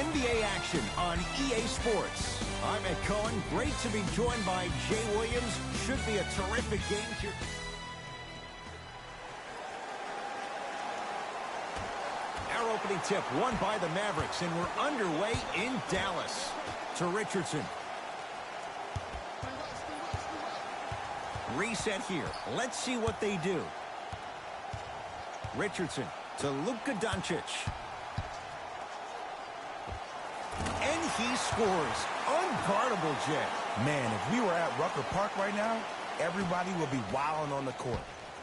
NBA action on EA Sports. I'm Ed Cohen. Great to be joined by Jay Williams. Should be a terrific game here. Our opening tip won by the Mavericks, and we're underway in Dallas. To Richardson. Reset here. Let's see what they do. Richardson to Luka Doncic. And he scores. Unguardable, Jay. Man, if we were at Rucker Park right now, everybody would be wilding on the court.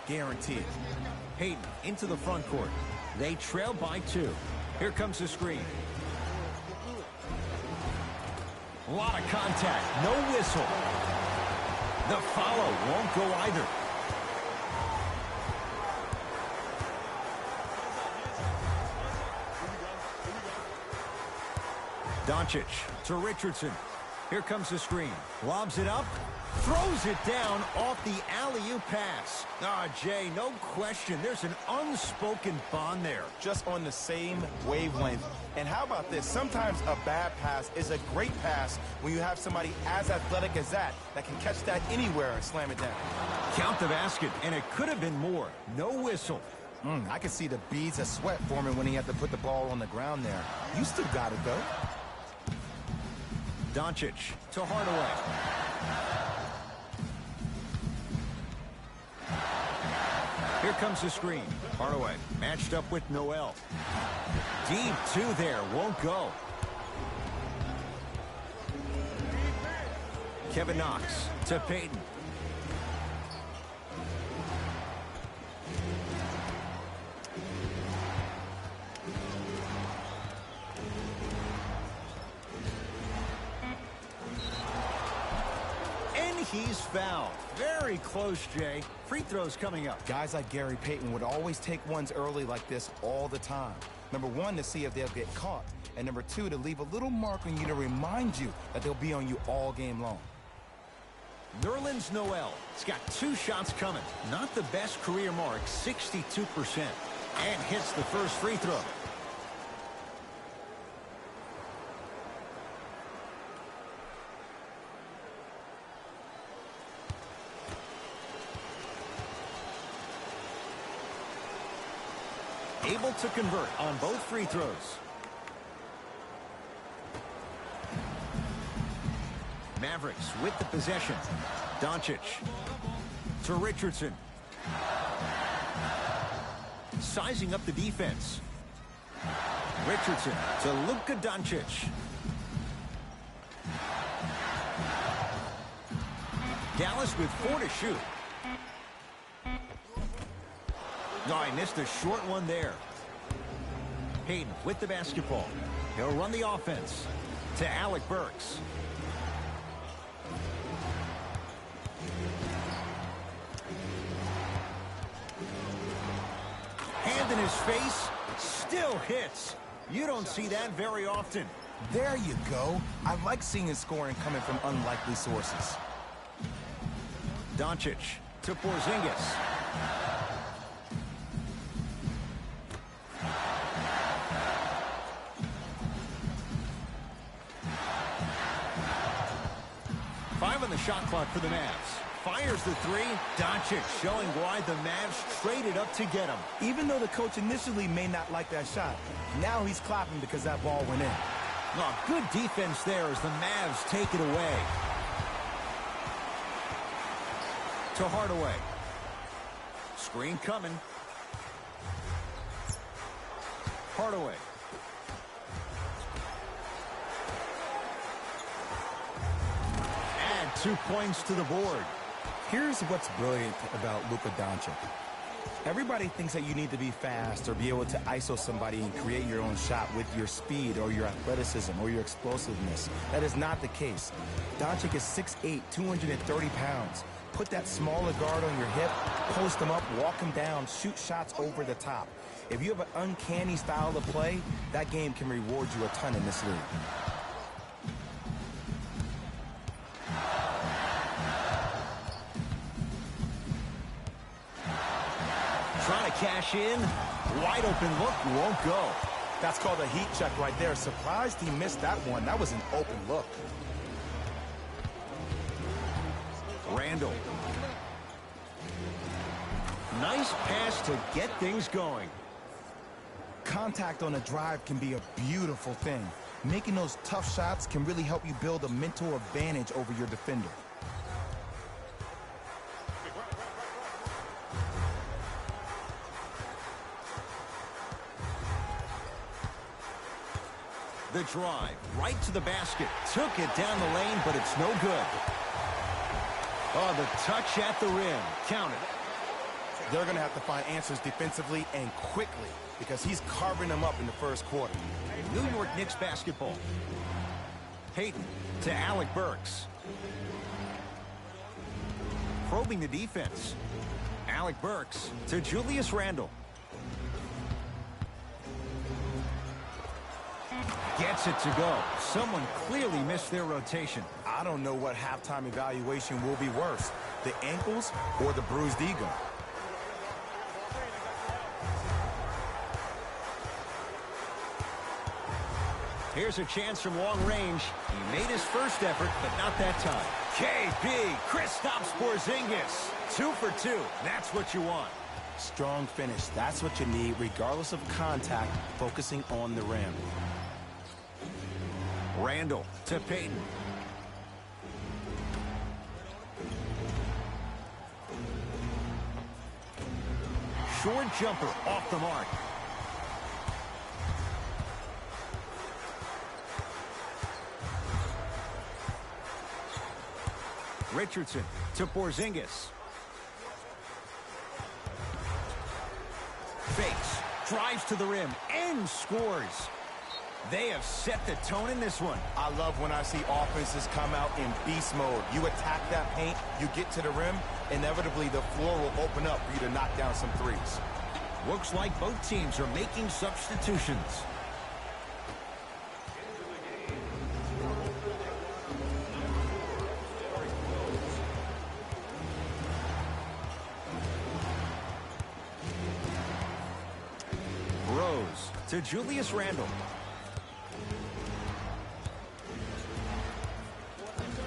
Guaranteed. Hayden into the front court. They trail by 2. Here comes the screen. A lot of contact. No whistle. The follow won't go either. Doncic to Richardson. Here comes the screen. Lobs it up. Throws it down off the alley-oop pass. Jay, no question. There's an unspoken bond there. Just on the same wavelength. And how about this? Sometimes a bad pass is a great pass when you have somebody as athletic as that can catch that anywhere and slam it down. Count the basket, and it could have been more. No whistle. I can see the beads of sweat forming when he had to put the ball on the ground there. You still got it, though. Doncic to Hardaway. Here comes the screen. Hardaway matched up with Noel. Deep 2 there. Won't go. Kevin Knox to Payton. He's fouled. Very close, Jay. Free throws coming up. Guys like Gary Payton would always take ones early like this all the time. Number 1, to see if they'll get caught. And number 2, to leave a little mark on you to remind you that they'll be on you all game long. Nerlens Noel. He's got 2 shots coming. Not the best career mark, 62%. And hits the first free throw. Able to convert on both free throws. Mavericks with the possession. Doncic to Richardson. Sizing up the defense. Richardson to Luka Doncic. Dallas with 4 to shoot. No, he missed a short one there. Hayden with the basketball. He'll run the offense to Alec Burks. Hand in his face. Still hits. You don't see that very often. There you go. I like seeing his scoring coming from unlikely sources. Doncic to Porzingis. On the shot clock for the Mavs. Fires the 3. Doncic showing why the Mavs traded up to get him. Even though the coach initially may not like that shot, now he's clapping because that ball went in. Oh, good defense there as the Mavs take it away. To Hardaway. Screen coming. Hardaway. Add 2 points to the board. Here's what's brilliant about Luka Doncic. Everybody thinks that you need to be fast or be able to ISO somebody and create your own shot with your speed or your athleticism or your explosiveness. That is not the case. Doncic is 6'8", 230 pounds. Put that smaller guard on your hip, post him up, walk him down, shoot shots over the top. If you have an uncanny style of play, that game can reward you a ton in this league. Trying to cash in. Wide open look, won't go. That's called a heat check right there. Surprised he missed that one. That was an open look. Randall. Nice pass to get things going. Contact on a drive can be a beautiful thing. Making those tough shots can really help you build a mental advantage over your defender. The drive, right to the basket. Took it down the lane, but it's no good. Oh, the touch at the rim. Counted. They're going to have to find answers defensively and quickly because he's carving them up in the first quarter. New York Knicks basketball. Payton to Alec Burks. Probing the defense. Alec Burks to Julius Randle. Gets it to go. Someone clearly missed their rotation. I don't know what halftime evaluation will be worse, the ankles or the bruised ego. Here's a chance from long range. He made his first effort, but not that time. KB, Kristaps Porzingis. 2 for 2. That's what you want. Strong finish. That's what you need, regardless of contact, focusing on the rim. Randall to Payton. Short jumper off the mark. Richardson to Porzingis. Fakes, drives to the rim, and scores. They have set the tone in this one. I love when I see offenses come out in beast mode. You attack that paint, you get to the rim, inevitably the floor will open up for you to knock down some threes. Looks like both teams are making substitutions. Rose to Julius Randle.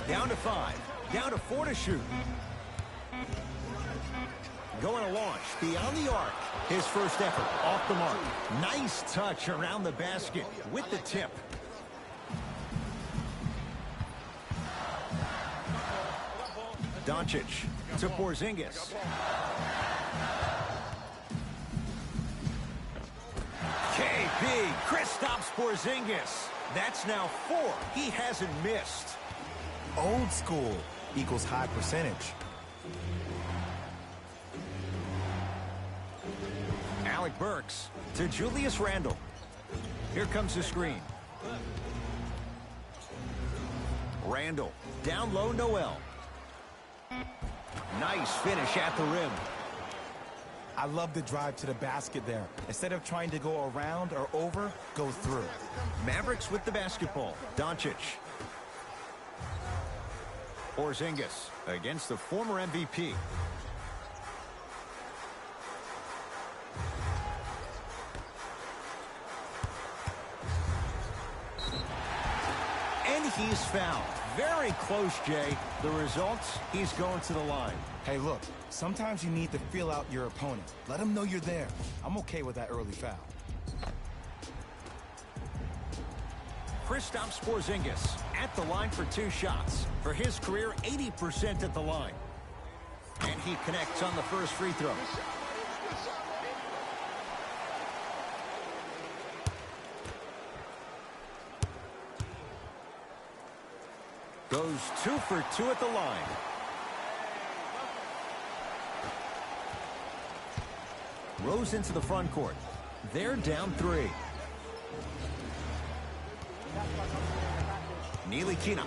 Down to 5. Down to 4 to shoot. Going to launch beyond the arc. His first effort off the mark. Nice touch around the basket with the tip. Doncic to Porzingis. KB, Kristaps Porzingis. That's now 4. He hasn't missed. Old school equals high percentage. Alec Burks to Julius Randle. Here comes the screen. Randle down low, Noel. Nice finish at the rim. I love the drive to the basket there. Instead of trying to go around or over, go through. Mavericks with the basketball. Doncic. Porzingis against the former MVP. And he's fouled. Very close, Jay. The results, he's going to the line. Hey, look, sometimes you need to feel out your opponent. Let them know you're there. I'm okay with that early foul. Kristaps Porzingis at the line for 2 shots. For his career, 80% at the line. And he connects on the first free throw. Goes 2 for 2 at the line. Rose into the front court. They're down 3. Neely Keenum.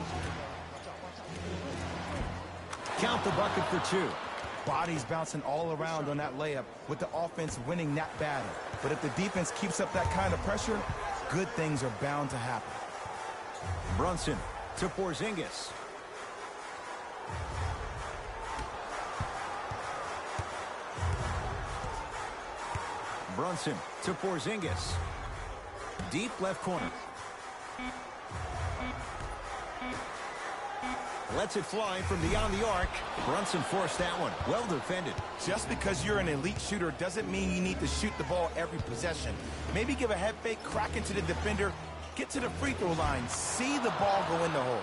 Count the bucket for 2. Bodies bouncing all around on that layup with the offense winning that battle. But if the defense keeps up that kind of pressure, good things are bound to happen. Brunson to Porzingis. Brunson to Porzingis. Deep left corner. Lets it fly from beyond the arc. Brunson forced that one. Well defended. Just because you're an elite shooter doesn't mean you need to shoot the ball every possession. Maybe give a head fake, crack into the defender, get to the free throw line, see the ball go in the hole.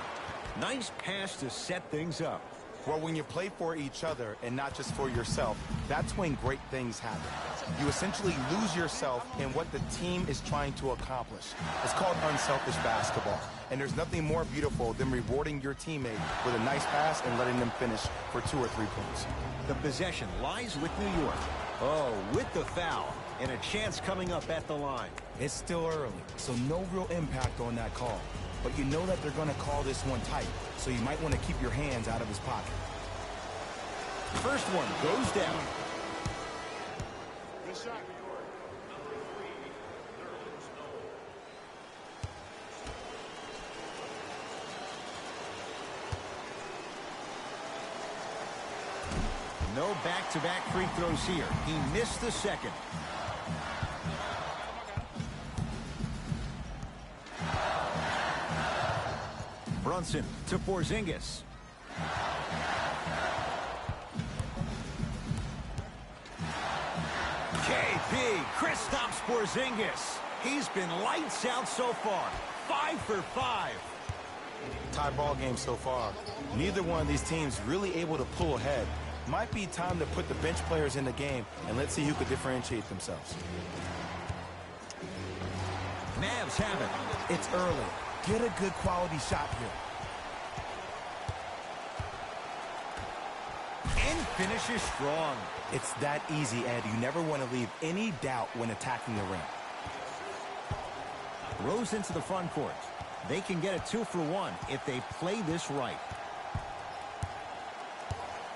Nice pass to set things up. Well, when you play for each other and not just for yourself, that's when great things happen. You essentially lose yourself in what the team is trying to accomplish. It's called unselfish basketball. And there's nothing more beautiful than rewarding your teammate with a nice pass and letting them finish for 2 or 3 points. The possession lies with New York. Oh, with the foul. And a chance coming up at the line. It's still early, so no real impact on that call. But you know that they're going to call this one tight, so you might want to keep your hands out of his pocket. First one goes down. Good shot, New York. No back-to-back free throws here. He missed the second. Brunson to Porzingis. KP, Kristaps Porzingis. He's been lights out so far. 5 for 5. Tie ball game so far. Neither one of these teams really able to pull ahead. Might be time to put the bench players in the game, and let's see who could differentiate themselves. Mavs have it. It's early. Get a good quality shot here. And finishes strong. It's that easy, Ed. You never want to leave any doubt when attacking the rim. Rose into the front court. They can get a 2 for 1 if they play this right.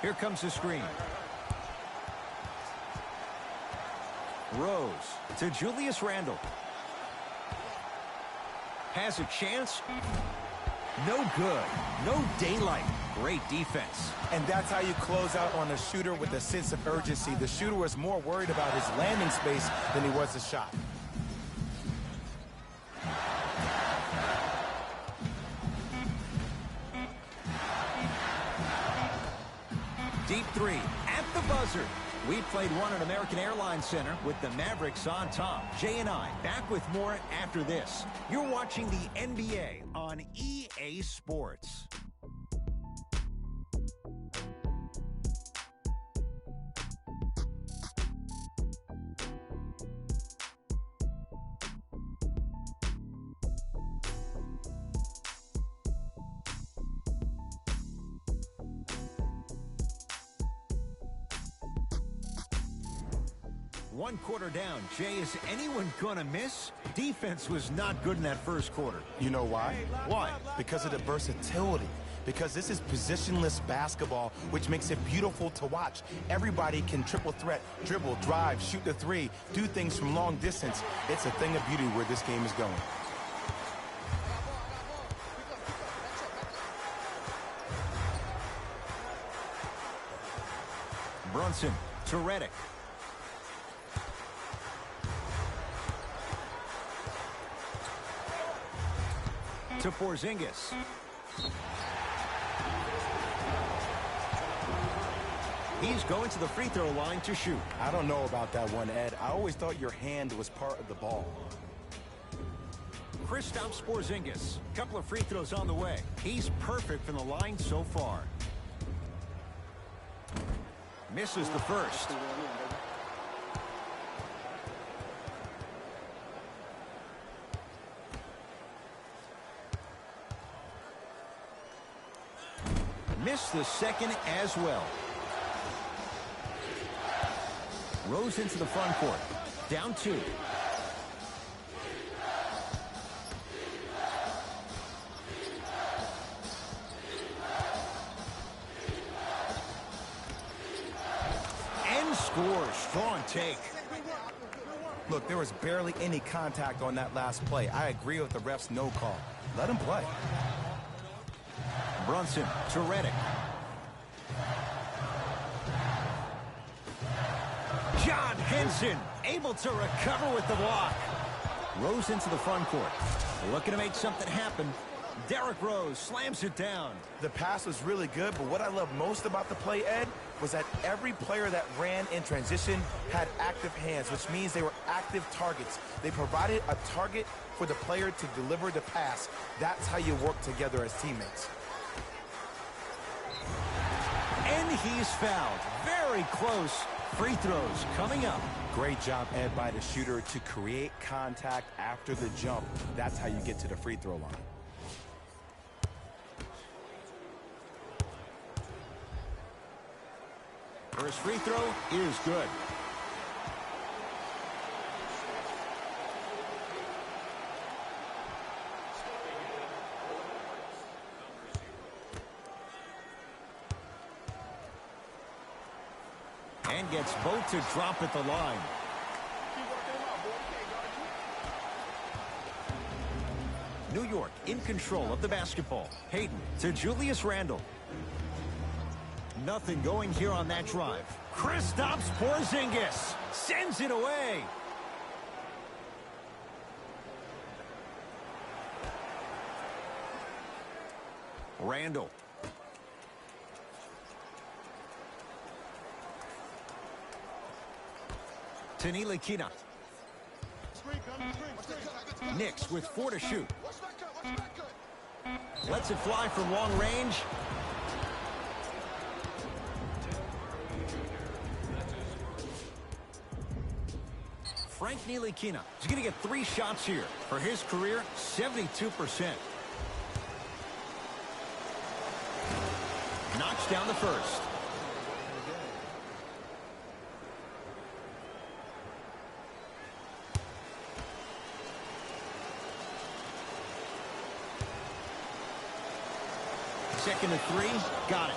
Here comes the screen. Rose to Julius Randle. Has a chance. No good. No daylight. Great defense. And that's how you close out on a shooter with a sense of urgency. The shooter was more worried about his landing space than he was his shot. Deep 3 at the buzzer. We played one at American Airlines Center with the Mavericks on top. Jay and I back with more after this. You're watching the NBA on EA Sports. One quarter down. Jay, is anyone going to miss? Defense was not good in that first quarter. You know why? Why? Because of the versatility. Because this is positionless basketball, which makes it beautiful to watch. Everybody can triple threat, dribble, drive, shoot the 3, do things from long distance. It's a thing of beauty where this game is going. Brunson to Redick. To Porzingis. He's going to the free throw line to shoot. I don't know about that one, Ed. I always thought your hand was part of the ball. Kristaps Porzingis. Couple of free throws on the way. He's perfect from the line so far. Misses the first. Missed the second as well. Rose into the front court. Down 2. And scores. Strong take. Look, there was barely any contact on that last play. I agree with the ref's no call. Let him play. Brunson to Redick. John Henson able to recover with the block. Rose into the front court. Looking to make something happen. Derrick Rose slams it down. The pass was really good, but what I love most about the play, Ed, was that every player that ran in transition had active hands, which means they were active targets. They provided a target for the player to deliver the pass. That's how you work together as teammates. And he's fouled. Very close. Free throws coming up. Great job, Ed, by the shooter to create contact after the jump. That's how you get to the free throw line. First free throw is good. And gets both to drop at the line. New York in control of the basketball. Hayden to Julius Randle. Nothing going here on that drive. Kristaps Porzingis sends it away. Randle. Ntilikina. Knicks with 4 to shoot. Lets it fly from long range. Frank Ntilikina is going to get 3 shots here. For his career, 72%. Knocks down the first. Second to 3, got it.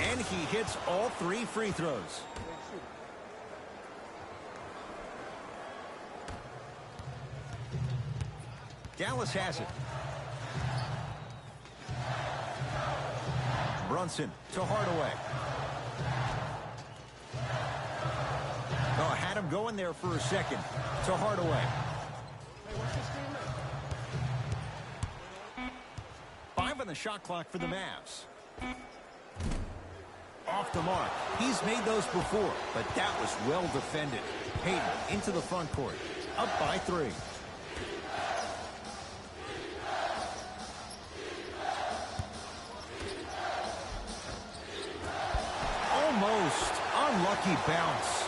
And he hits all 3 free throws. Dallas has it. Brunson to Hardaway. Oh, had him going there for a second. To Hardaway. 5 on the shot clock for the Mavs. Off the mark. He's made those before, but that was well defended. Hayden into the front court. Up by 3. Almost unlucky bounce.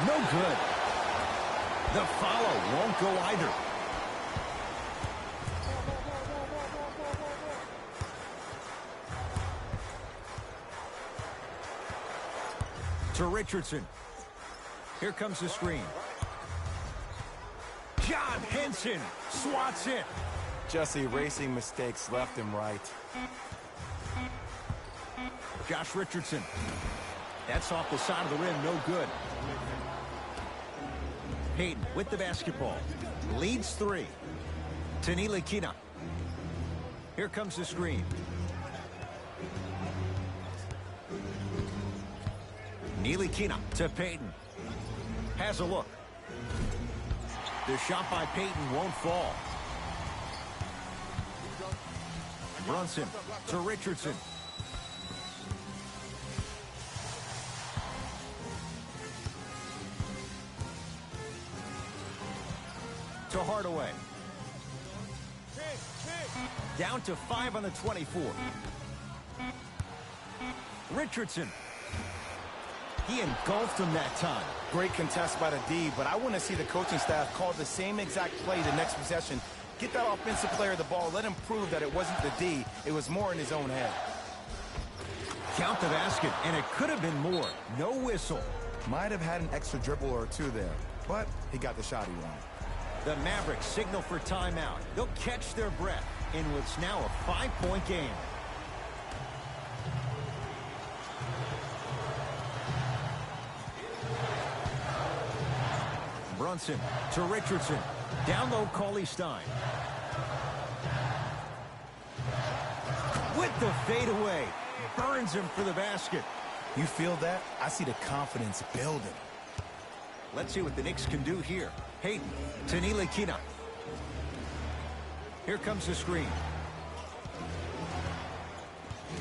No good. The follow won't go either. To Richardson. Here comes the screen. John Henson swats it. Just erasing mistakes left and right. Josh Richardson. That's off the side of the rim, no good. Hayden with the basketball. Leads 3. Ntilikina. Here comes the screen. Ntilikina to Payton. Has a look. The shot by Payton won't fall. Brunson to Richardson. To Hardaway. Down to 5 on the 24. Richardson. He engulfed him that time. Great contest by the D, but I want to see the coaching staff call the same exact play the next possession. Get that offensive player the ball. Let him prove that it wasn't the D. It was more in his own head. Count the basket, and it could have been more. No whistle. Might have had an extra dribble or 2 there, but he got the shot he wanted. The Mavericks signal for timeout. They'll catch their breath in what's now a 5-point game. Brunson to Richardson. Down low, Cauley Stein. With the fadeaway. Burns him for the basket. You feel that? I see the confidence building. Let's see what the Knicks can do here. Hayden to Ntilikina. Here comes the screen.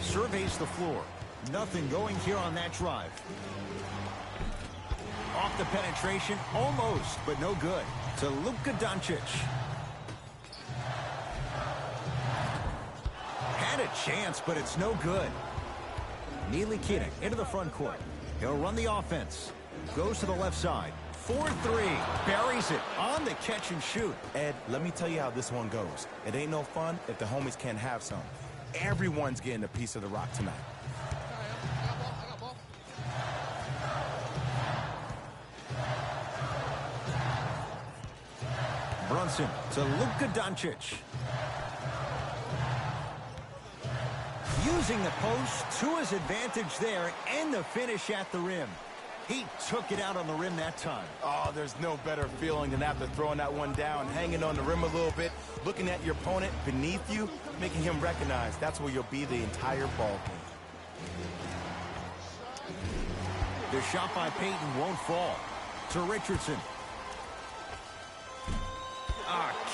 Surveys the floor. Nothing going here on that drive. Off the penetration, almost, but no good. To Luka Doncic. Had a chance, but it's no good. Ntilikina into the front court. He'll run the offense. Goes to the left side. 4-3. Buries it on the catch and shoot. Ed, let me tell you how this one goes. It ain't no fun if the homies can't have some. Everyone's getting a piece of the rock tonight. Brunson to Luka Doncic. Using the post to his advantage there and the finish at the rim. He took it out on the rim that time. Oh, there's no better feeling than after throwing that one down, hanging on the rim a little bit, looking at your opponent beneath you, making him recognize that's where you'll be the entire ball game. The shot by Payton won't fall. To Richardson.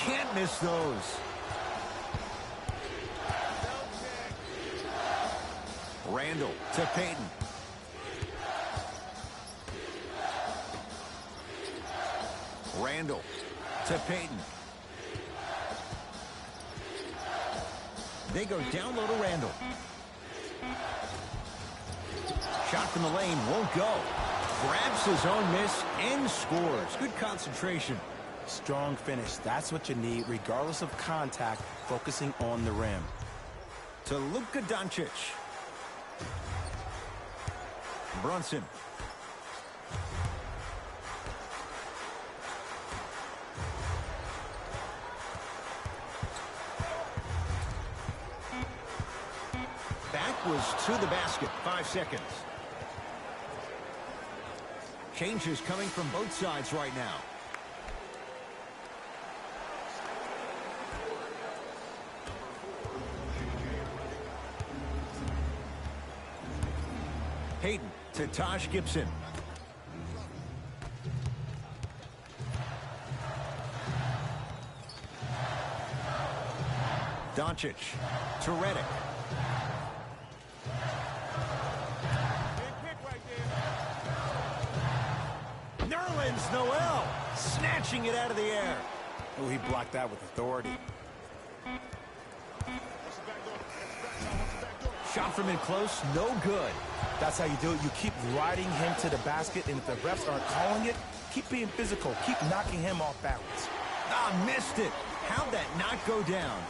Can't miss those. Randall to Payton. Randall to Payton. They go down low to Randall. Shot from the lane won't go. Grabs his own miss and scores. Good concentration. Strong finish. That's what you need, regardless of contact, focusing on the rim. To Luka Doncic. Brunson. Backwards to the basket. 5 seconds. Changes coming from both sides right now. Hayden to Taj Gibson. Doncic to Redick. Nerlens Noel snatching it out of the air. Oh, he blocked that with authority. Shot from in close, no good. That's how you do it. You keep riding him to the basket, and if the refs aren't calling it, keep being physical. Keep knocking him off balance. Missed it. How'd that not go down?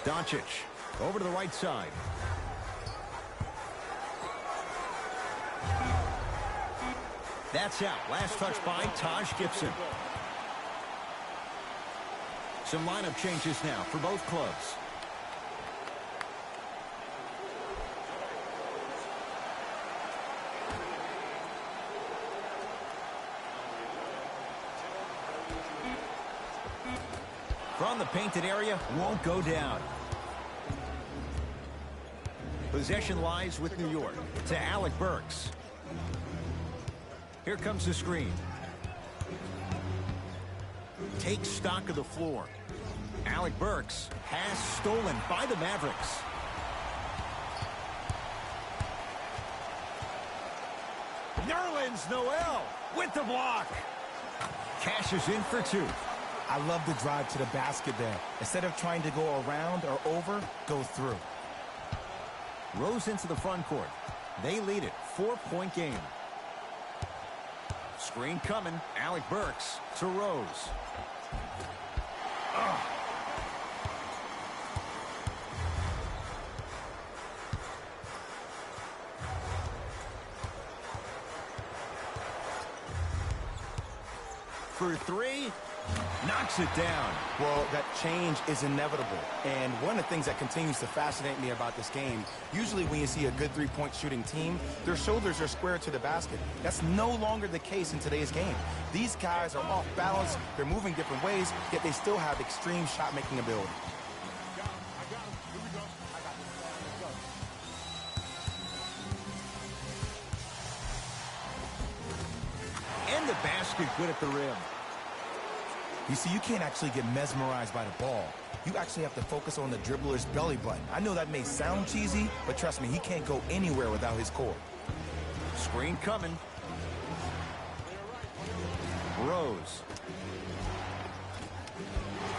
Doncic over to the right side. That's out. Last touch by Taj Gibson. Some lineup changes now for both clubs. From the painted area, won't go down. Possession lies with New York to Alec Burks. Here comes the screen. Takes stock of the floor. Alec Burks has stolen by the Mavericks. Nerlens Noel with the block. Cashes in for two. I love the drive to the basket there. Instead of trying to go around or over, go through. Rose into the front court. They lead it. 4-point game. Screen coming. Alec Burks to Rose. For three, Knocks it down. Well, that change is inevitable. And one of the things that continues to fascinate me about this game, usually when you see a good three-point shooting team, their shoulders are square to the basket. That's no longer the case in today's game. These guys are off balance, they're moving different ways, yet they still have extreme shot-making ability. And the basket good at the rim. You see, you can't actually get mesmerized by the ball. You actually have to focus on the dribbler's belly button. I know that may sound cheesy, but trust me, he can't go anywhere without his core. Screen coming. Rose.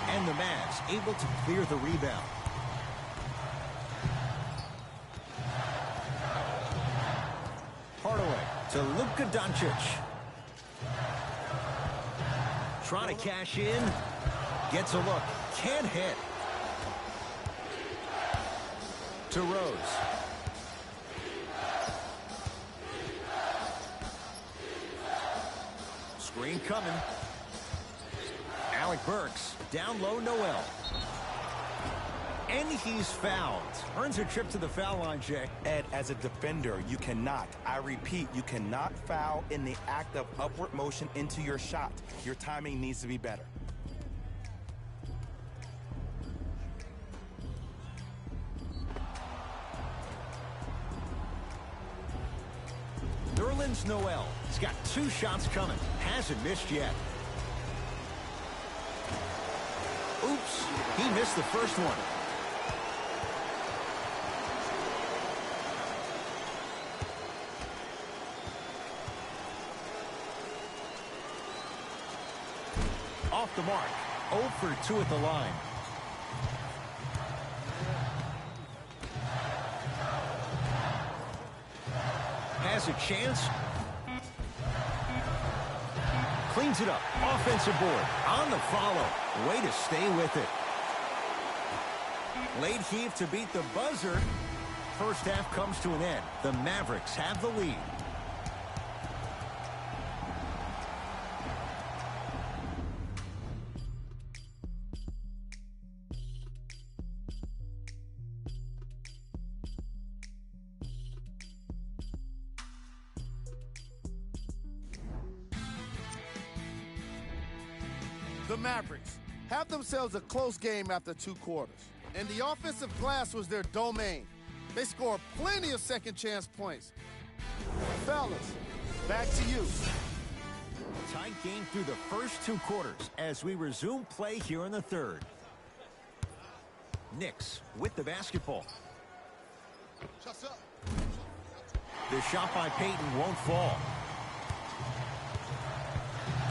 And the Mavs able to clear the rebound. Hardaway to Luka Doncic. Trying to cash in. Gets a look. Can't hit. To Rose. Screen coming. Alec Burks. Down low, Noel. And he's fouled. Earns a trip to the foul line, Jay. Ed, as a defender, you cannot, I repeat, you cannot foul in the act of upward motion into your shot. Your timing needs to be better. Nerlens Noel. He's got 2 shots coming. Hasn't missed yet. Oops. He missed the first one. Off the mark. 0 for 2 at the line. Has a chance. Cleans it up. Offensive board. On the follow. Way to stay with it. Late heave to beat the buzzer. First half comes to an end. The Mavericks have the lead. The Mavericks have themselves a close game after 2 quarters, and the offensive glass was their domain. They scored plenty of second-chance points. Fellas, back to you. Tight game through the first 2 quarters as we resume play here in the third. Knicks with the basketball. The shot by Payton won't fall.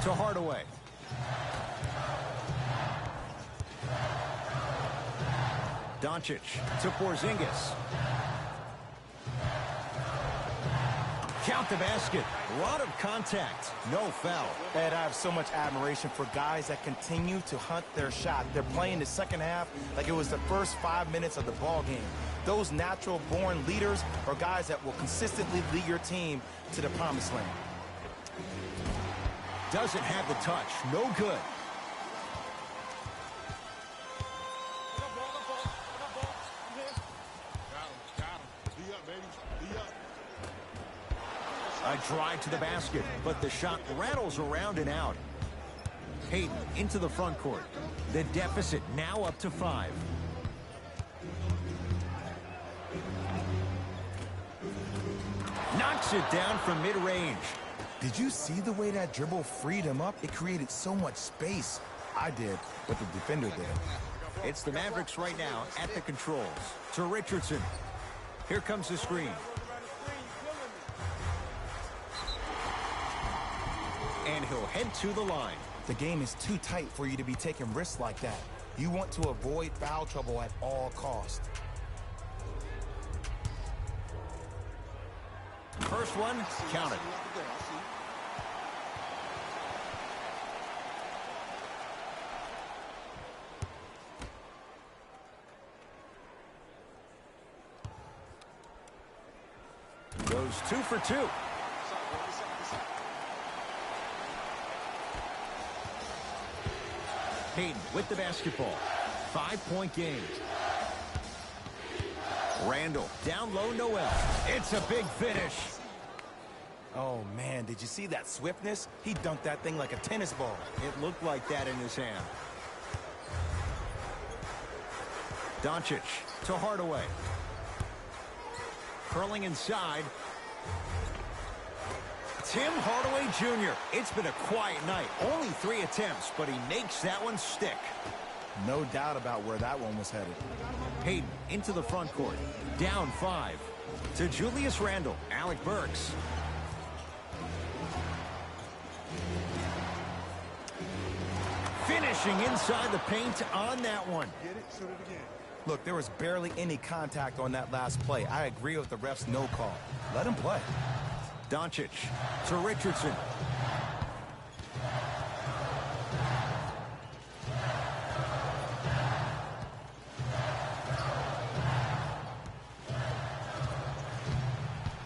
To Hardaway. Doncic to Porzingis. Count the basket. A lot of contact. No foul. Ed, I have so much admiration for guys that continue to hunt their shot. They're playing the second half like it was the first 5 minutes of the ball game. Those natural-born leaders are guys that will consistently lead your team to the promised land. Doesn't have the touch. No good. A drive to the basket, but the shot rattles around and out. Payton into the front court. The deficit now up to 5. Knocks it down from mid-range. Did you see the way that dribble freed him up? It created so much space. I did, but the defender did. It's the Mavericks right now at the controls. To Richardson. Here comes the screen. And he'll head to the line. The game is too tight for you to be taking risks like that. You want to avoid foul trouble at all costs. First one, counted. Goes 2 for 2. Hayden with the basketball. 5-point game. Randall down low, Noel. It's a big finish. Oh, man, did you see that swiftness? He dunked that thing like a tennis ball. It looked like that in his hand. Doncic to Hardaway. Curling inside. Tim Hardaway Jr. It's been a quiet night. Only 3 attempts, but he makes that one stick. No doubt about where that one was headed. Hayden into the front court. Down 5. To Julius Randle. Alec Burks. Finishing inside the paint on that one. Get it, shoot it again. Look, there was barely any contact on that last play. I agree with the ref's no call. Let him play. Doncic to Richardson.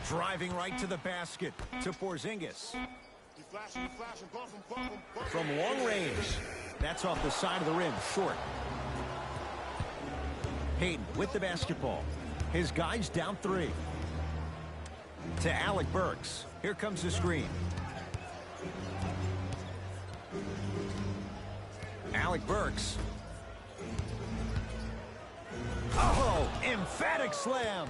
Driving right to the basket to Porzingis. You flashing, bump him. From long range. That's off the side of the rim, short. Hayden with the basketball. His guys down 3. To Alec Burks. Here comes the screen. Alec Burks. Oh, emphatic slam.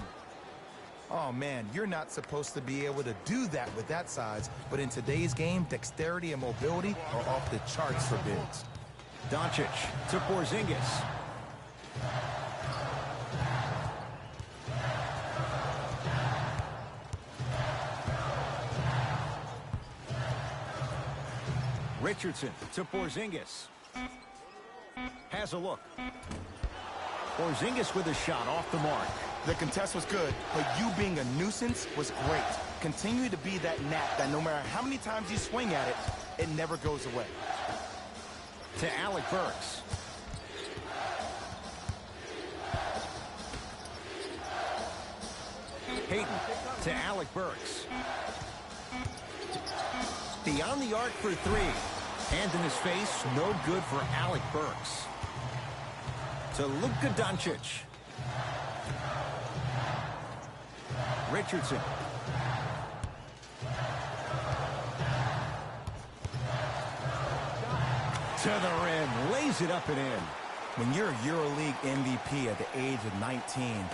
Oh, man, you're not supposed to be able to do that with that size, but in today's game, dexterity and mobility are off the charts for bigs. Doncic to Porzingis. Richardson to Porzingis. Has a look. Porzingis with a shot off the mark. The contest was good, but you being a nuisance was great. Continue to be that gnat that no matter how many times you swing at it, it never goes away. To Alec Burks. Hayden to Alec Burks. Beyond the arc for 3. Hand in his face, no good for Alec Burks. To Luka Doncic. Richardson. To the rim, lays it up and in. When you're a EuroLeague MVP at the age of 19,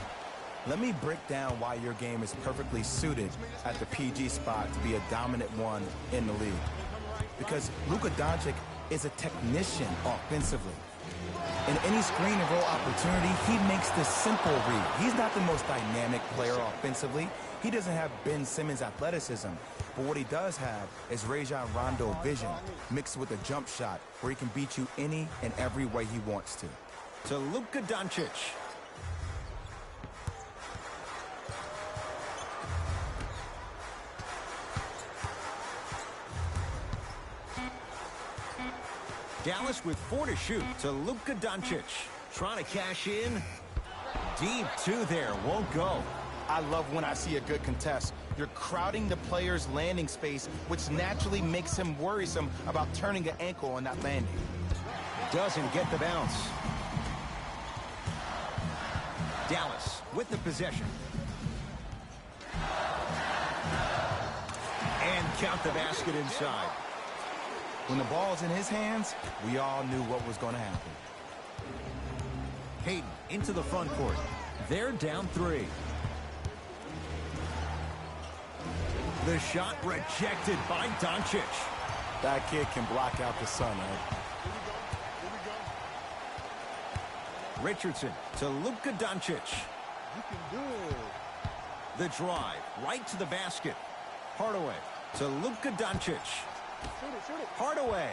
let me break down why your game is perfectly suited at the PG spot to be a dominant one in the league. Because Luka Doncic is a technician offensively. In any screen and roll opportunity, he makes the simple read. He's not the most dynamic player offensively. He doesn't have Ben Simmons' athleticism. But what he does have is Rajon Rondo vision mixed with a jump shot where he can beat you any and every way he wants to. To Luka Doncic. Dallas with 4 to shoot to Luka Doncic. Trying to cash in. Deep 2 there. Won't go. I love when I see a good contest. You're crowding the player's landing space, which naturally makes him worrisome about turning an ankle on that landing. Doesn't get the bounce. Dallas with the possession. And count the basket inside. When the ball's in his hands, we all knew what was going to happen. Hayden into the front court. They're down 3. The shot rejected by Doncic. That kid can block out the sun, Ed. Richardson to Luka Doncic. You can do it. The drive right to the basket. Hardaway to Luka Doncic. Shoot it. Hardaway.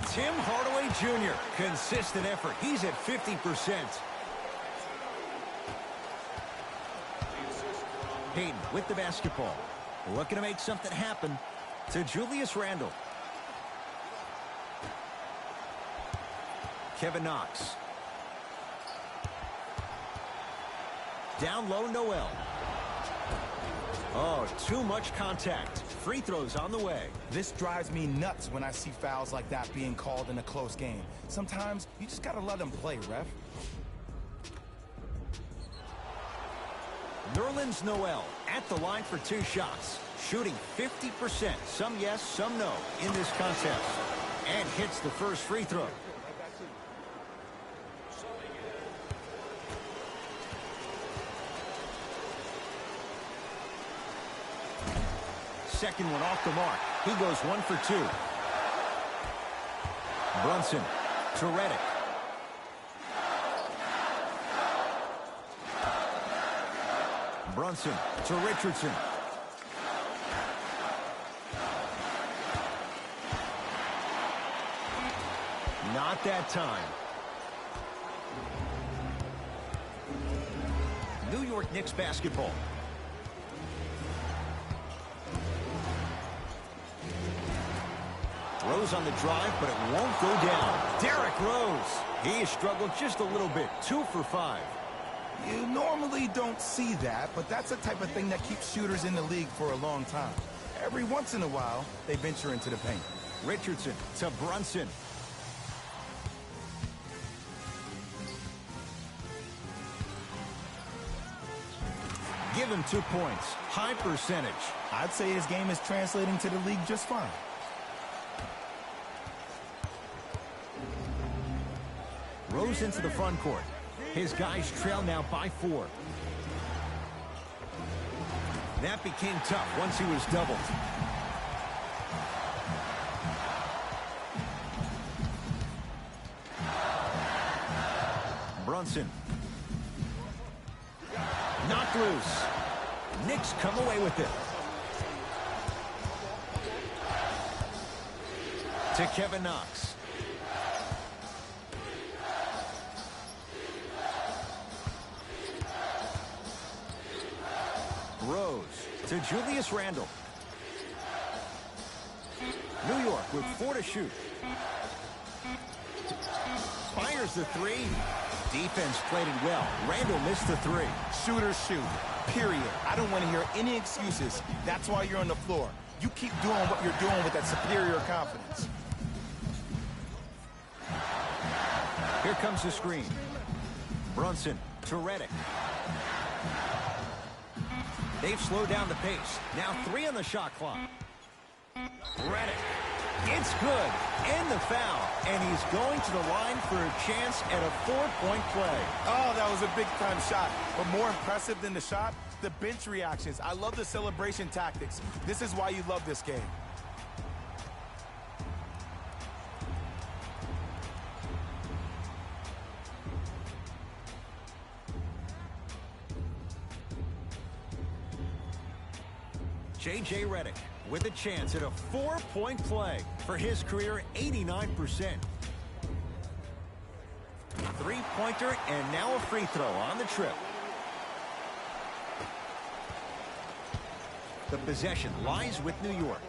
Tim Hardaway Jr. Consistent effort. He's at 50%. Hayden with the basketball. Looking to make something happen to Julius Randle. Kevin Knox. Down low, Noel. Oh, too much contact. Free throws on the way. This drives me nuts when I see fouls like that being called in a close game. Sometimes you just gotta let them play, ref. Nerlens Noel at the line for 2 shots. Shooting 50%. Some yes, some no in this contest. And hits the first free throw. Second one off the mark. He goes 1 for 2. Brunson to Redick. Brunson to Richardson. Not that time. New York Knicks basketball. Rose on the drive, but it won't go down. Derrick Rose. He has struggled just a little bit. 2 for 5. You normally don't see that, but that's the type of thing that keeps shooters in the league for a long time. Every once in a while, they venture into the paint. Richardson to Brunson. Give him 2 points. High percentage. I'd say his game is translating to the league just fine. Rose into the front court. His guys trail now by 4. That became tough once he was doubled. Brunson. Knocked loose. Knicks come away with it. To Kevin Knox. Rose to Julius Randle. New York with 4 to shoot. Fires the 3. Defense played it well. Randle missed the 3. Shooters shoot. Period. I don't want to hear any excuses. That's why you're on the floor. You keep doing what you're doing with that superior confidence. Here comes the screen. Brunson to Redick. They've slowed down the pace. Now 3 on the shot clock. Redick. It's good. And the foul. And he's going to the line for a chance at a 4-point play. Oh, that was a big-time shot. But more impressive than the shot, the bench reactions. I love the celebration tactics. This is why you love this game. J.J. Redick with a chance at a 4-point play for his career 89%. 3-pointer and now a free throw on the trip. The possession lies with New York.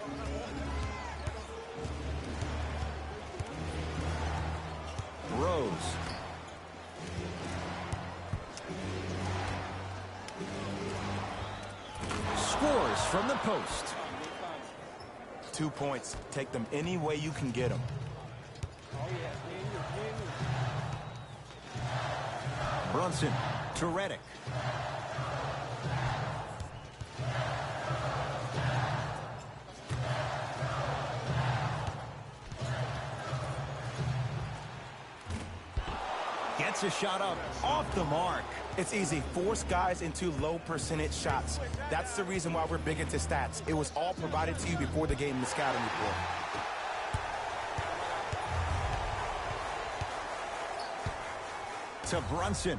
Rose. Scores from the post. 2 points. Take them any way you can get them. Brunson to Redick. Gets a shot up off the mark. It's easy. Force guys into low percentage shots. That's the reason why we're big into stats. It was all provided to you before the game in the scouting report. To Brunson.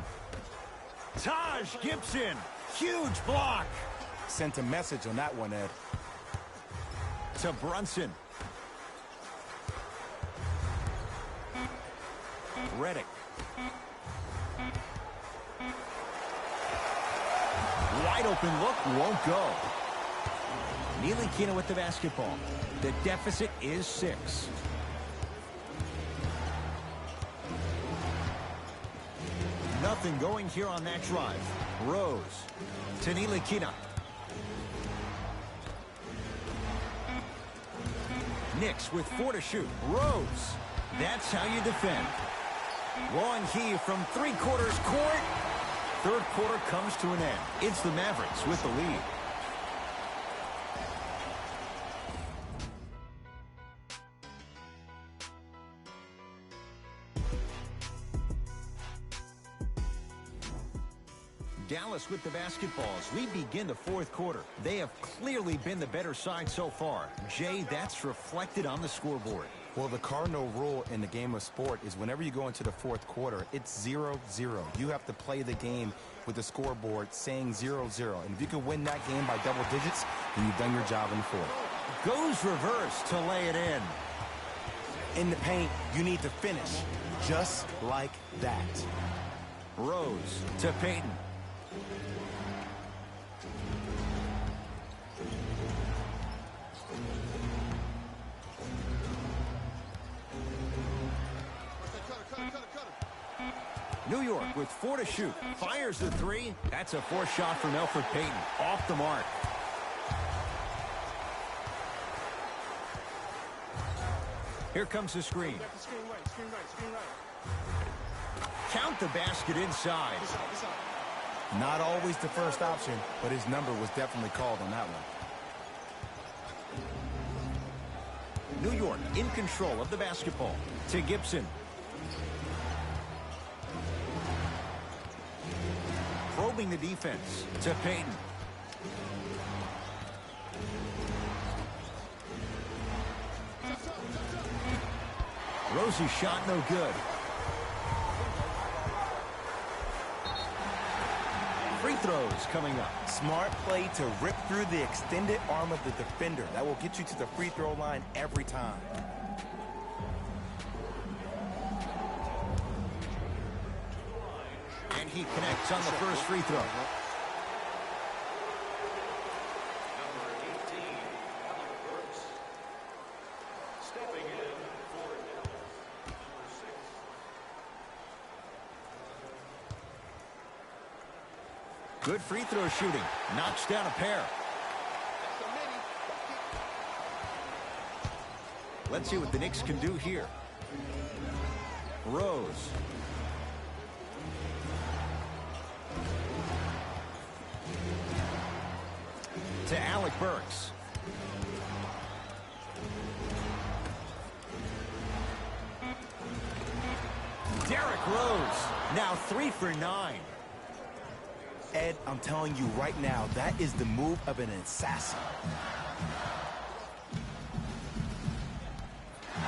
Taj Gibson. Huge block. Sent a message on that one, Ed. To Brunson. Redick. Wide open look, won't go. Ntilikina with the basketball. The deficit is 6. Nothing going here on that drive. Rose to Ntilikina. Knicks with 4 to shoot. Rose. That's how you defend. Long heave from three-quarters court. Third quarter comes to an end. It's the Mavericks with the lead. Dallas with the basketballs. We begin the fourth quarter. They have clearly been the better side so far. Jay, that's reflected on the scoreboard. Well, the cardinal rule in the game of sport is whenever you go into the fourth quarter, it's 0-0. You have to play the game with the scoreboard saying 0-0. And if you can win that game by double digits, then you've done your job in the fourth. Goes reverse to lay it in. In the paint, you need to finish just like that. Rose to Payton. New York with 4 to shoot. Fires the three. That's a forced shot from Elfrid Payton. Off the mark. Here comes the screen. Screen right. Count the basket inside. This side. Not always the first option, but his number was definitely called on that one. New York in control of the basketball. To Gibson. Probing the defense. To Payton. Rosie's shot no good. Free throws coming up. Smart play to rip through the extended arm of the defender. That will get you to the free throw line every time. And he connects on the first free throw. Good free throw shooting. Knocks down a pair. Let's see what the Knicks can do here. Rose. To Alec Burks. Derrick Rose. Now 3 for 9. Ed, I'm telling you right now, that is the move of an assassin.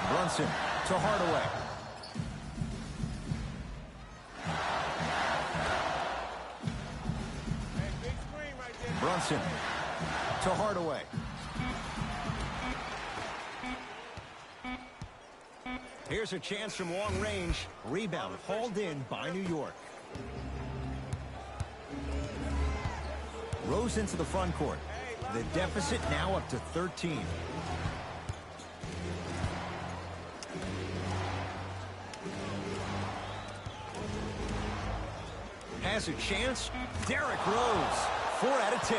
Brunson to Hardaway. Big screen right there. Brunson to Hardaway. Here's a chance from long range. Rebound hauled in by New York. Rose into the front court. The deficit now up to 13. Has a chance. Derrick Rose. 4 out of 10.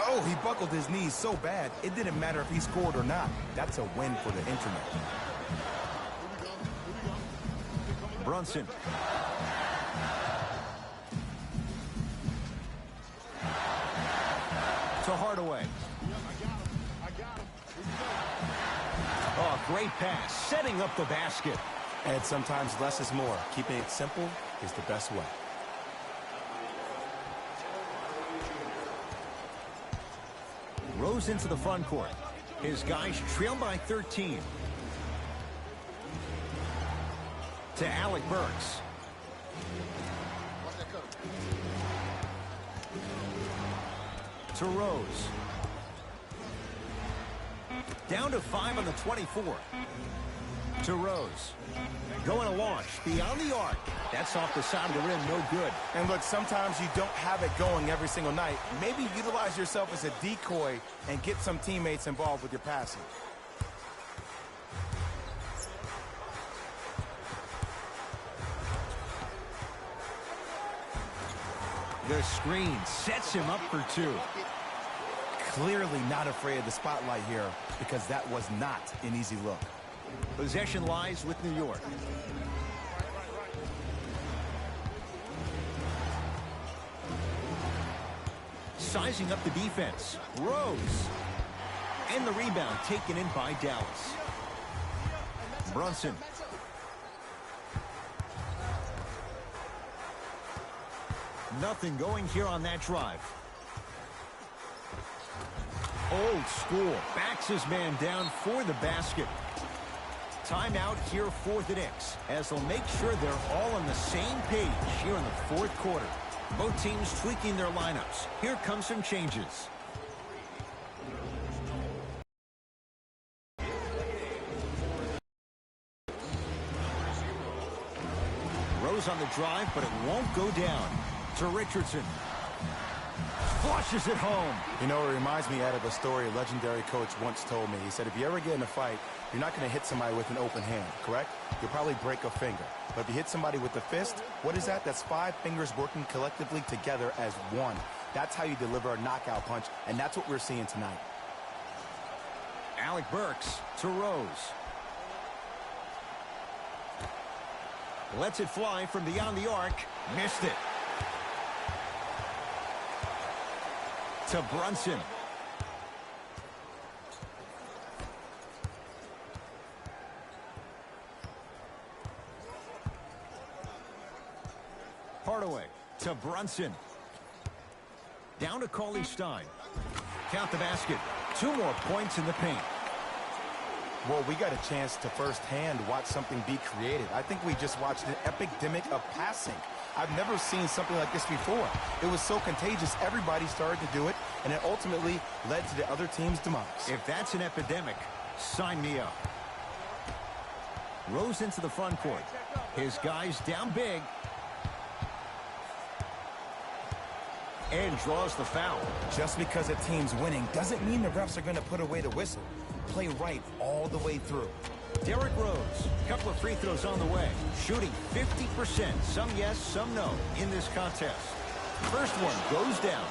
Oh, he buckled his knees so bad, it didn't matter if he scored or not. That's a win for the internet. Brunson. To Hardaway. I got him. Oh, great pass. Setting up the basket. Ed, sometimes less is more. Keeping it simple is the best way. Rose into the front court. His guys trail by 13. To Alec Burks. To Rose. Down to 5 on the 24. To Rose. Going to launch beyond the arc. That's off the side of the rim, no good. And look, sometimes you don't have it going every single night. Maybe utilize yourself as a decoy and get some teammates involved with your passing. The screen sets him up for 2. Clearly not afraid of the spotlight here because that was not an easy look. Possession lies with New York. Sizing up the defense. Rose. And the rebound taken in by Dallas. Brunson. Nothing going here on that drive. Old school. Backs his man down for the basket. Timeout here for the Knicks as they'll make sure they're all on the same page here in the fourth quarter. Both teams tweaking their lineups. Here come some changes. Rose on the drive, but it won't go down. To Richardson. Flushes it home. You know, it reminds me out of a story a legendary coach once told me. He said, if you ever get in a fight, you're not going to hit somebody with an open hand, correct? You'll probably break a finger. But if you hit somebody with a fist, what is that? That's 5 fingers working collectively together as one. That's how you deliver a knockout punch, and that's what we're seeing tonight. Alec Burks to Rose. Lets it fly from beyond the arc. Missed it. To Brunson. Hardaway to Brunson. Down to Cauley Stein. Count the basket. 2 more points in the paint. Well, we got a chance to firsthand watch something be created. I think we just watched an epidemic of passing. I've never seen something like this before. It was so contagious, everybody started to do it, and it ultimately led to the other team's demise. If that's an epidemic, sign me up. Rose into the front court. His guys down big. And draws the foul. Just because a team's winning doesn't mean the refs are going to put away the whistle. Play right all the way through. Derrick Rose, a couple of free throws on the way. Shooting 50%, some yes, some no, in this contest. First one goes down.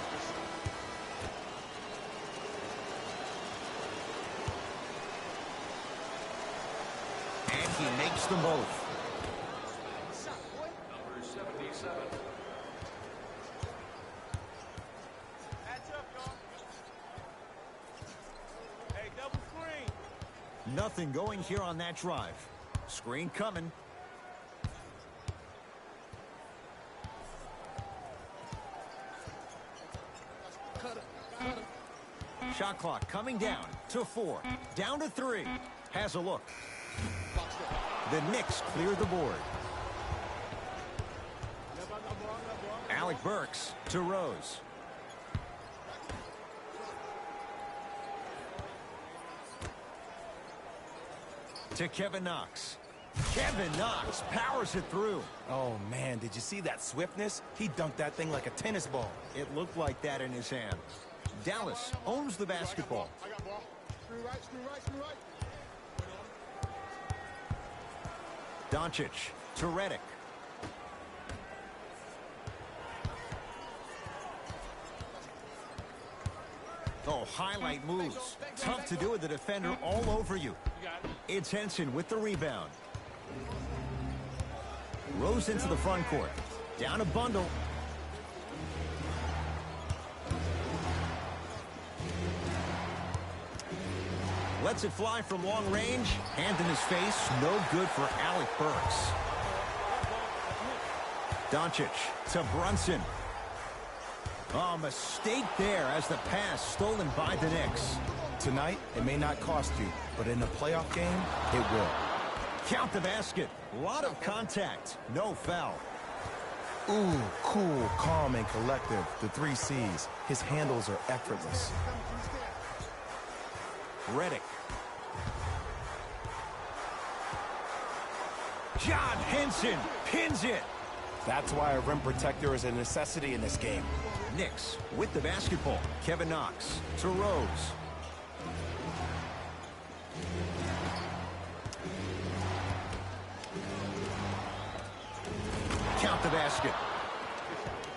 And he makes them both. Number 77. Hey, double screen. Nothing going here on that drive. Screen coming. Shot clock coming down to 4. Down to 3. Has a look. The Knicks clear the board. Alec Burks to Rose. To Kevin Knox. Kevin Knox powers it through. Oh, man, did you see that swiftness? He dunked that thing like a tennis ball. It looked like that in his hand. Dallas owns the basketball. I got ball. Screen right, screen right, screen right. Doncic to Redick. Oh, highlight moves. Tough to do with the defender all over you. It's Henson with the rebound. Rose into the front court. Down a bundle. Lets it fly from long range. Hand in his face. No good for Alec Burks. Doncic to Brunson. Oh, mistake there as the pass stolen by the Knicks. Tonight, it may not cost you, but in a playoff game, it will. Count the basket. A lot of contact. No foul. Ooh, cool, calm, and collective. The 3 C's. His handles are effortless. Redick. John Henson pins it. That's why a rim protector is a necessity in this game. Knicks with the basketball. Kevin Knox to Rose. Count the basket.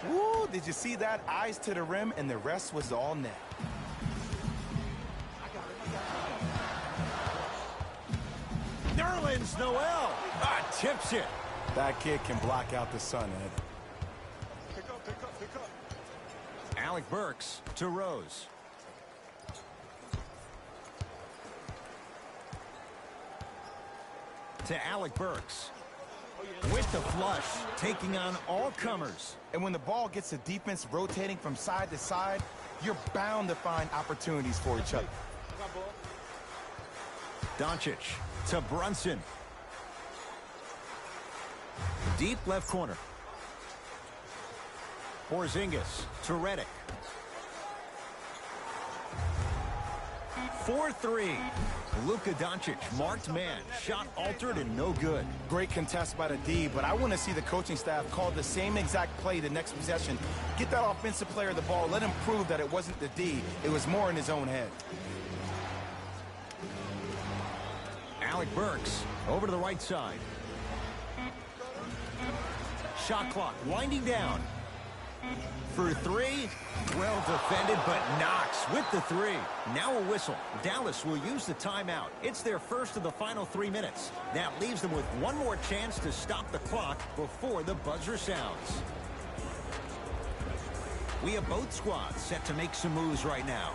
Woo, did you see that? Eyes to the rim, and the rest was all net. Nerlens Noel. Tips it. That kid can block out the sun, Ed. Pick up, pick up, pick up. Alec Burks to Rose. To Alec Burks. With the flush, taking on all comers. And when the ball gets the defense rotating from side to side, you're bound to find opportunities for each other. Doncic to Brunson. Deep left corner. Porzingis to Redick. 4-3. Luka Doncic, marked man. Shot altered and no good. Great contest by the D, but I want to see the coaching staff call the same exact play the next possession. Get that offensive player the ball. Let him prove that it wasn't the D. It was more in his own head. Alec Burks over to the right side. Shot clock winding down. For three. Well defended, but Knox with the three. Now a whistle. Dallas will use the timeout. It's their first of the final 3 minutes. That leaves them with one more chance to stop the clock before the buzzer sounds. We have both squads set to make some moves right now.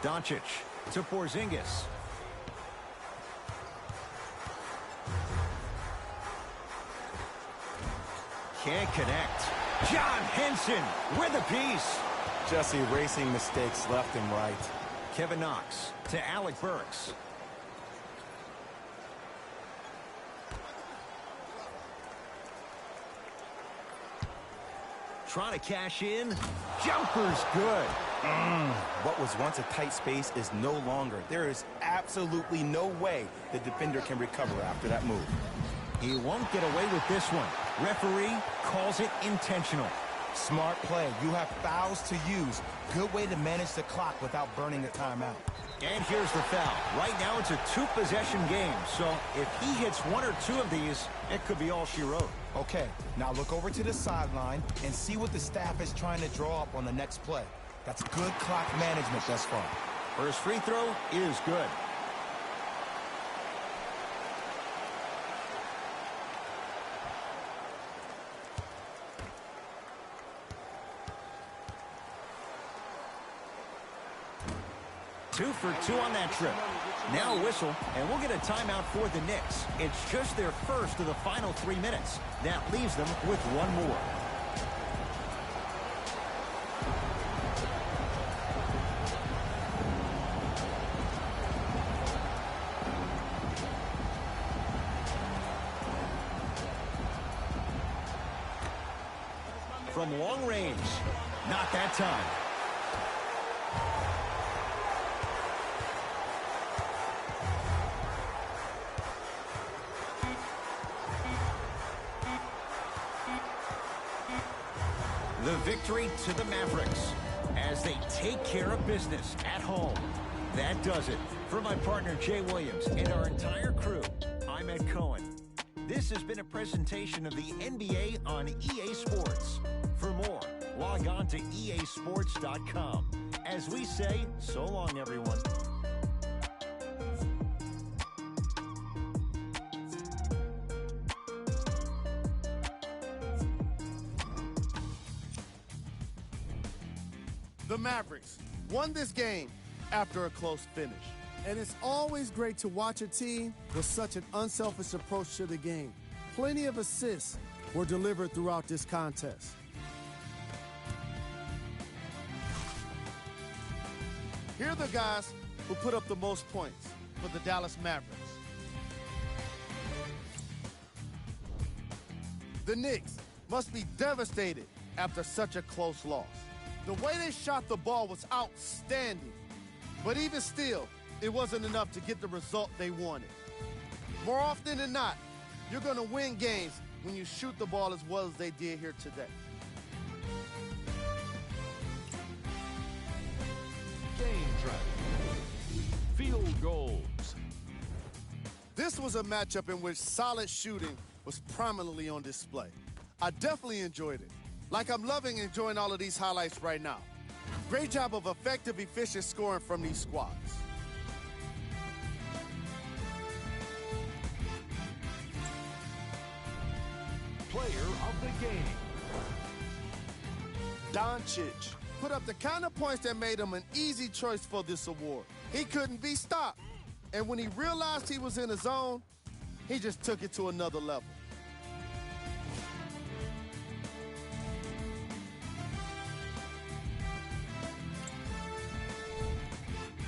Doncic to Porzingis. Can't connect. John Henson with a piece. Just erasing mistakes left and right. Kevin Knox to Alec Burks. Trying to cash in. Jumper's good. What was once a tight space is no longer. There is absolutely no way the defender can recover after that move. He won't get away with this one. Referee calls it intentional. Smart play. You have fouls to use. Good way to manage the clock without burning a timeout. And here's the foul. Right now it's a two-possession game, so if he hits one or two of these, it could be all she wrote. Okay, now look over to the sideline and see what the staff is trying to draw up on the next play. That's good clock management thus far. First free throw is good. Two for two on that trip. Now a whistle, and we'll get a timeout for the Knicks. It's just their first of the final 3 minutes. That leaves them with one more. From long range, not that time. The victory to the Mavericks as they take care of business at home. That does it. For my partner Jay Williams and our entire crew, I'm Ed Cohen. This has been a presentation of the NBA on EA Sports. For more, log on to easports.com. As we say, so long, everyone. The Mavericks won this game after a close finish. And it's always great to watch a team with such an unselfish approach to the game. Plenty of assists were delivered throughout this contest. Here are the guys who put up the most points for the Dallas Mavericks. The Knicks must be devastated after such a close loss. The way they shot the ball was outstanding, but even still, it wasn't enough to get the result they wanted. More often than not, you're going to win games when you shoot the ball as well as they did here today. Game drive. Field goals. This was a matchup in which solid shooting was prominently on display. I definitely enjoyed it. Like I'm loving enjoying all of these highlights right now. Great job of effective, efficient scoring from these squads. Player of the game. Doncic put up the kind of points that made him an easy choice for this award. He couldn't be stopped. And when he realized he was in the zone, he just took it to another level.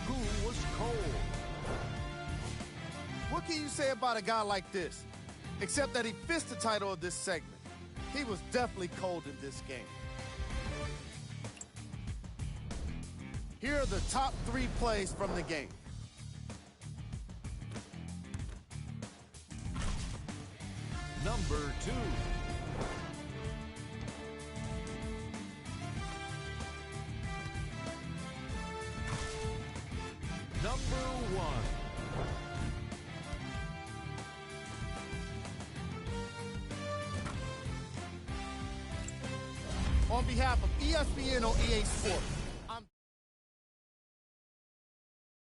Who was cold? What can you say about a guy like this? Except that he fits the title of this segment. He was definitely cold in this game. Here are the top 3 plays from the game. Number 2. Number 1. On behalf of ESPN on EA Sports,